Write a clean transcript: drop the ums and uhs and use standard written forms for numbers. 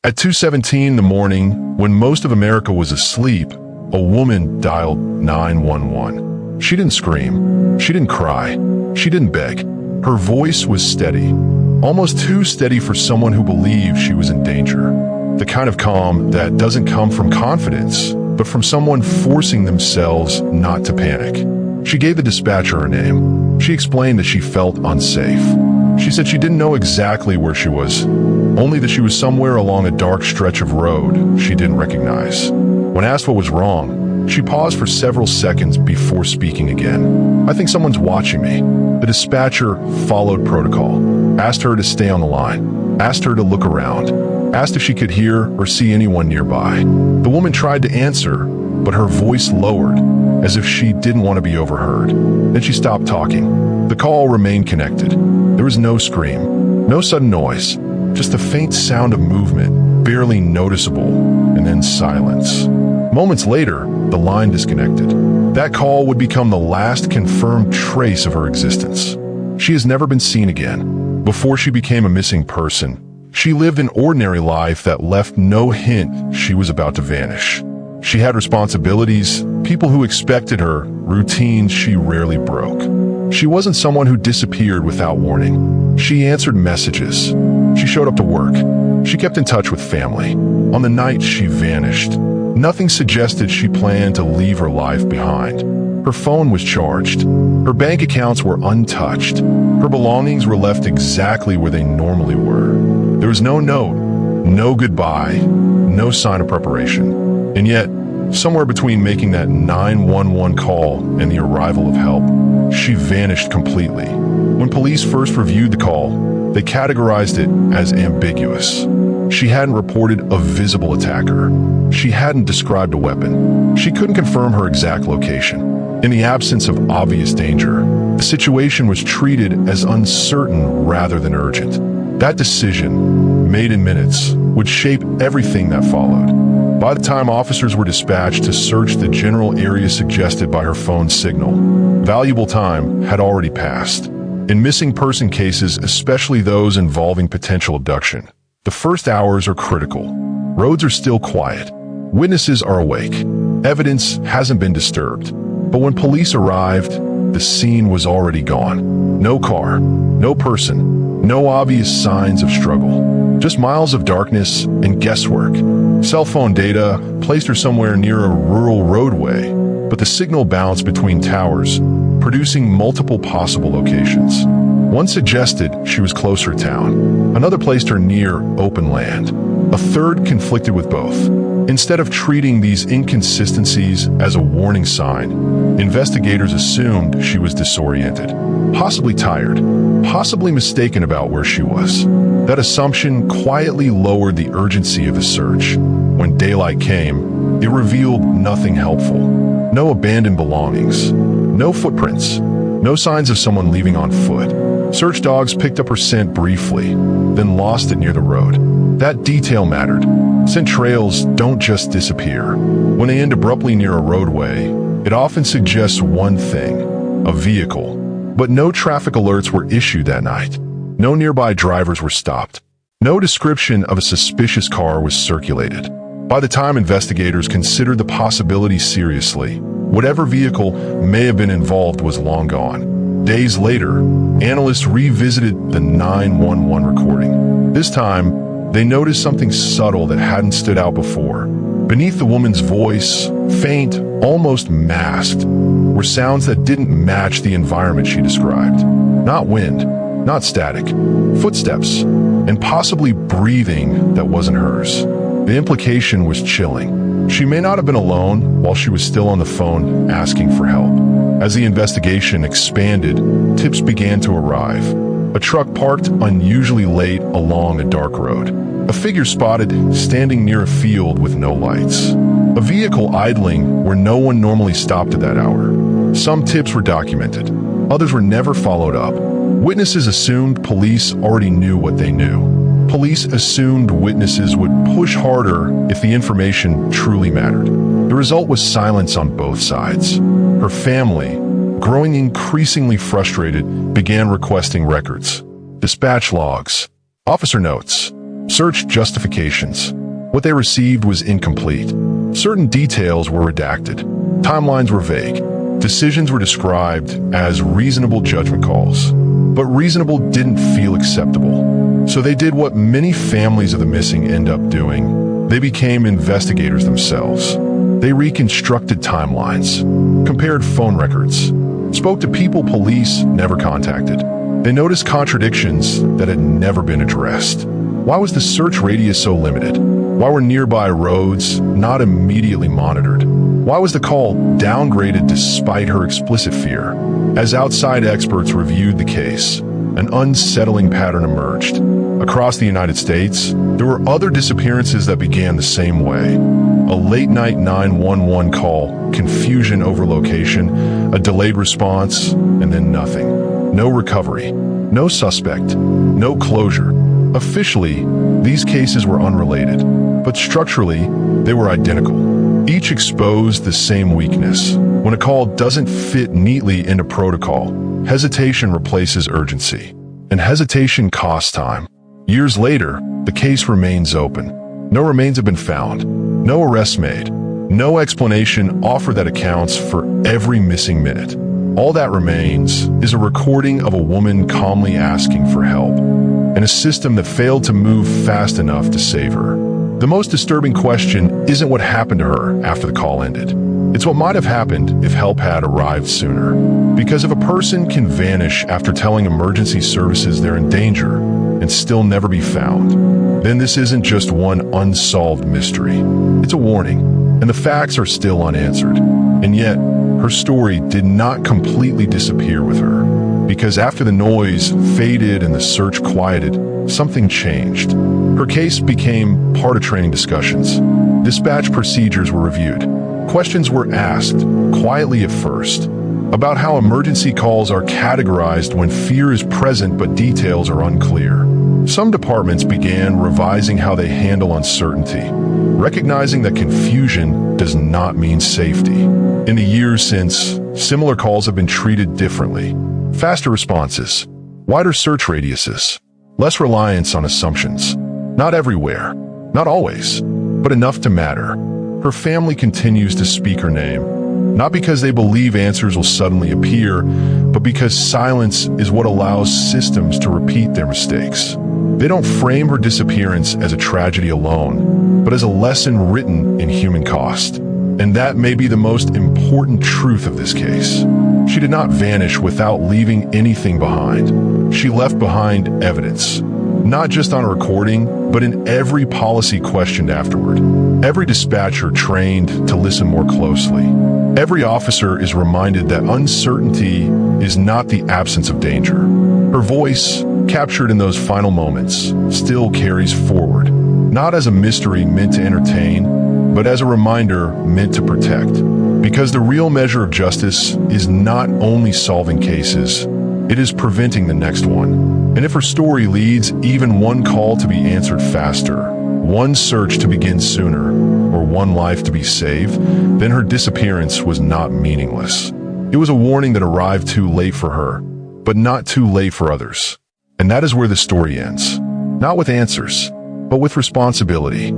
At 2:17 in the morning, when most of America was asleep, a woman dialed 911. She didn't scream. She didn't cry. She didn't beg. Her voice was steady, almost too steady for someone who believed she was in danger. The kind of calm that doesn't come from confidence, but from someone forcing themselves not to panic. She gave the dispatcher her name. She explained that she felt unsafe. She said she didn't know exactly where she was, only that she was somewhere along a dark stretch of road she didn't recognize. When asked what was wrong, she paused for several seconds before speaking again. "I think someone's watching me." The dispatcher followed protocol, asked her to stay on the line, asked her to look around, asked if she could hear or see anyone nearby. The woman tried to answer, but her voice lowered, as if she didn't want to be overheard. Then she stopped talking. The call remained connected. There was no scream, no sudden noise, just a faint sound of movement, barely noticeable, and then silence. Moments later, the line disconnected. That call would become the last confirmed trace of her existence. She has never been seen again. Before she became a missing person, she lived an ordinary life that left no hint she was about to vanish. She had responsibilities, people who expected her, routines she rarely broke. She wasn't someone who disappeared without warning. She answered messages. She showed up to work. She kept in touch with family. On the night she vanished, nothing suggested she planned to leave her life behind. Her phone was charged. Her bank accounts were untouched. Her belongings were left exactly where they normally were. There was no note, no goodbye, no sign of preparation. And yet, somewhere between making that 911 call and the arrival of help, she vanished completely. When police first reviewed the call, they categorized it as ambiguous. She hadn't reported a visible attacker. She hadn't described a weapon. She couldn't confirm her exact location. In the absence of obvious danger, the situation was treated as uncertain rather than urgent. That decision, made in minutes, would shape everything that followed. By the time officers were dispatched to search the general area suggested by her phone signal, valuable time had already passed. In missing person cases, especially those involving potential abduction, the first hours are critical. Roads are still quiet. Witnesses are awake. Evidence hasn't been disturbed. But when police arrived, the scene was already gone. No car, no person, no obvious signs of struggle. Just miles of darkness and guesswork. Cell phone data placed her somewhere near a rural roadway, but the signal bounced between towers, producing multiple possible locations. One suggested she was closer to town. Another placed her near open land. A third conflicted with both. Instead of treating these inconsistencies as a warning sign, investigators assumed she was disoriented, possibly tired, possibly mistaken about where she was. That assumption quietly lowered the urgency of the search. When daylight came, it revealed nothing helpful. No abandoned belongings, no footprints, no signs of someone leaving on foot. Search dogs picked up her scent briefly, then lost it near the road. That detail mattered. Scent trails don't just disappear. When they end abruptly near a roadway, it often suggests one thing: a vehicle. But no traffic alerts were issued that night. No nearby drivers were stopped. No description of a suspicious car was circulated. By the time investigators considered the possibility seriously, whatever vehicle may have been involved was long gone. Days later, analysts revisited the 911 recording. This time, they noticed something subtle that hadn't stood out before. Beneath the woman's voice, faint, almost masked, were sounds that didn't match the environment she described. Not wind, not static, footsteps, and possibly breathing that wasn't hers. The implication was chilling. She may not have been alone while she was still on the phone asking for help. As the investigation expanded, tips began to arrive. A truck parked unusually late along a dark road. A figure spotted standing near a field with no lights. A vehicle idling where no one normally stopped at that hour. Some tips were documented. Others were never followed up. Witnesses assumed police already knew what they knew. Police assumed witnesses would push harder if the information truly mattered. The result was silence on both sides. Her family, growing increasingly frustrated, began requesting records, dispatch logs, officer notes, Search justifications. What they received was incomplete. Certain details were redacted. Timelines were vague. Decisions were described as reasonable judgment calls. But reasonable didn't feel acceptable. So they did what many families of the missing end up doing. They became investigators themselves. They reconstructed timelines, compared phone records, spoke to people police never contacted. They noticed contradictions that had never been addressed. Why was the search radius so limited? Why were nearby roads not immediately monitored? Why was the call downgraded despite her explicit fear? As outside experts reviewed the case, an unsettling pattern emerged. Across the United States, there were other disappearances that began the same way. A late-night 911 call, confusion over location, a delayed response, and then nothing. No recovery, no suspect, no closure. Officially, these cases were unrelated, but structurally, they were identical. Each exposed the same weakness. When a call doesn't fit neatly into protocol, hesitation replaces urgency, and hesitation costs time. Years later, the case remains open. No remains have been found, no arrests made, no explanation offered that accounts for every missing minute. All that remains is a recording of a woman calmly asking for help, and a system that failed to move fast enough to save her. The most disturbing question isn't what happened to her after the call ended. It's what might have happened if help had arrived sooner. Because if a person can vanish after telling emergency services they're in danger and still never be found, then this isn't just one unsolved mystery. It's a warning, and the facts are still unanswered. And yet, her story did not completely disappear with her. Because after the noise faded and the search quieted, something changed. Her case became part of training discussions. Dispatch procedures were reviewed. Questions were asked, quietly at first, about how emergency calls are categorized when fear is present but details are unclear. Some departments began revising how they handle uncertainty, recognizing that confusion does not mean safety. In the years since, similar calls have been treated differently. Faster responses, wider search radiuses, less reliance on assumptions. Not everywhere, not always, but enough to matter. Her family continues to speak her name, not because they believe answers will suddenly appear, but because silence is what allows systems to repeat their mistakes. They don't frame her disappearance as a tragedy alone, but as a lesson written in human cost. And that may be the most important truth of this case. She did not vanish without leaving anything behind. She left behind evidence, not just on a recording, but in every policy questioned afterward. Every dispatcher trained to listen more closely. Every officer is reminded that uncertainty is not the absence of danger. Her voice, captured in those final moments, still carries forward, not as a mystery meant to entertain, but as a reminder meant to protect. Because the real measure of justice is not only solving cases, it is preventing the next one. And if her story leads even one call to be answered faster, one search to begin sooner, or one life to be saved, then her disappearance was not meaningless. It was a warning that arrived too late for her, but not too late for others. And that is where the story ends. Not with answers, but with responsibility.